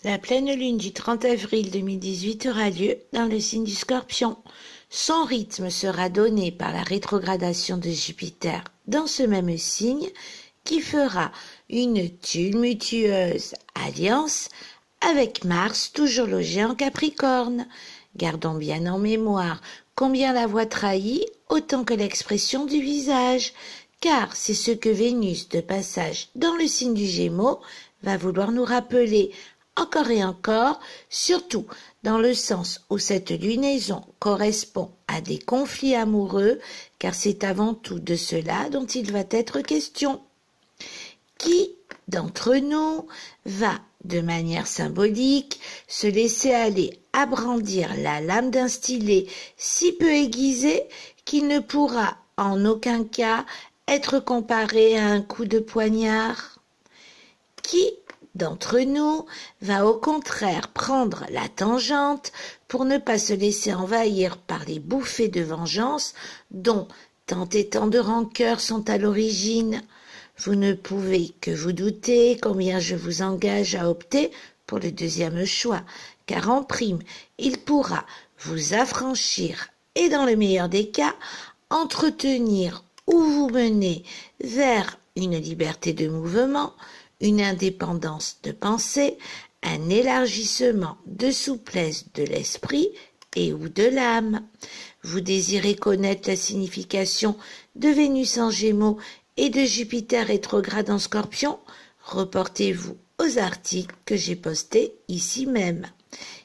La pleine lune du 30 avril 2018 aura lieu dans le signe du Scorpion. Son rythme sera donné par la rétrogradation de Jupiter dans ce même signe qui fera une tumultueuse alliance avec Mars toujours logé en Capricorne. Gardons bien en mémoire combien la voix trahit autant que l'expression du visage, car c'est ce que Vénus de passage dans le signe du Gémeaux va vouloir nous rappeler encore et encore, surtout dans le sens où cette lunaison correspond à des conflits amoureux, car c'est avant tout de cela dont il va être question. Qui d'entre nous va, de manière symbolique, se laisser aller à brandir la lame d'un stylet si peu aiguisé qu'il ne pourra en aucun cas être comparé à un coup de poignard? Qui d'entre nous va au contraire prendre la tangente pour ne pas se laisser envahir par les bouffées de vengeance dont tant et tant de rancœurs sont à l'origine? Vous ne pouvez que vous douter combien je vous engage à opter pour le deuxième choix, car en prime, il pourra vous affranchir et dans le meilleur des cas, entretenir ou vous mener vers une liberté de mouvement, une indépendance de pensée, un élargissement de souplesse de l'esprit et ou de l'âme. Vous désirez connaître la signification de Vénus en Gémeaux et de Jupiter rétrograde en Scorpion? Reportez-vous aux articles que j'ai postés ici même.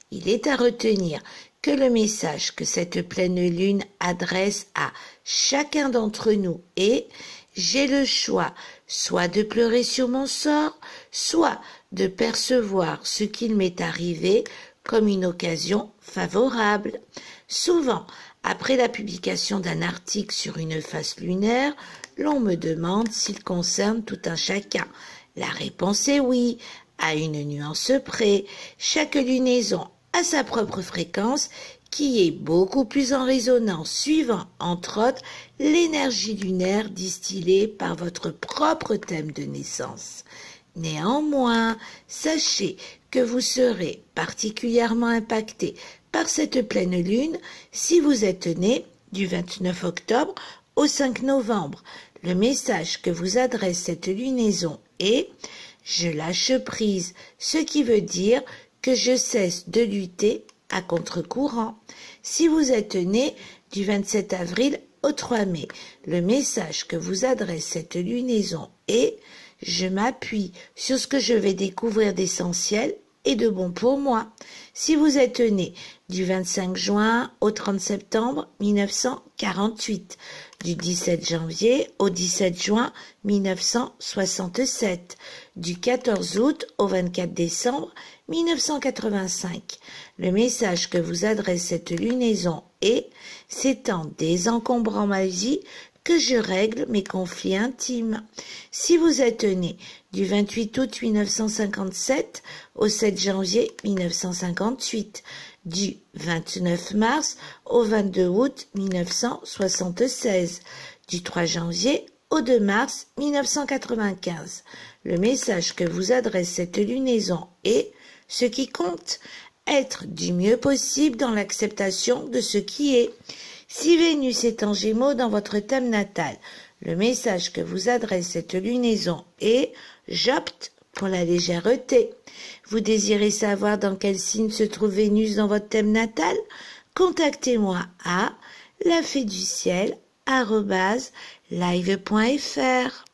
Il est à retenir que le message que cette pleine lune adresse à chacun d'entre nous est « J'ai le choix, soit de pleurer sur mon sort, soit de percevoir ce qu'il m'est arrivé comme une occasion favorable. » Souvent, après la publication d'un article sur une phase lunaire, l'on me demande s'il concerne tout un chacun. La réponse est oui, à une nuance près. Chaque lunaison a sa propre fréquence qui est beaucoup plus en résonance suivant, entre autres, l'énergie lunaire distillée par votre propre thème de naissance. Néanmoins, sachez que vous serez particulièrement impacté par cette pleine lune si vous êtes né du 29 octobre au 5 novembre. Le message que vous adresse cette lunaison est « Je lâche prise », ce qui veut dire que je cesse de lutter à contre-courant. Si vous êtes né du 27 avril au 3 mai, le message que vous adresse cette lunaison est « Je m'appuie sur ce que je vais découvrir d'essentiel et de bon pour moi ». Si vous êtes né du 25 juin au 30 septembre 1948, du 17 janvier au 17 juin 1967, du 14 août au 24 décembre 1985. Le message que vous adresse cette lunaison est « C'est en désencombrant ma vie que je règle mes conflits intimes ». Si vous êtes né du 28 août 1957 au 7 janvier 1958, du 29 mars au 22 août 1976, du 3 janvier au 2 mars 1995. Le message que vous adresse cette lunaison est « Ce qui compte, être du mieux possible dans l'acceptation de ce qui est ». Si Vénus est en Gémeaux dans votre thème natal, le message que vous adresse cette lunaison est « J'opte pour la légèreté ». Vous désirez savoir dans quel signe se trouve Vénus dans votre thème natal? Contactez-moi à laféduciel@live.fr.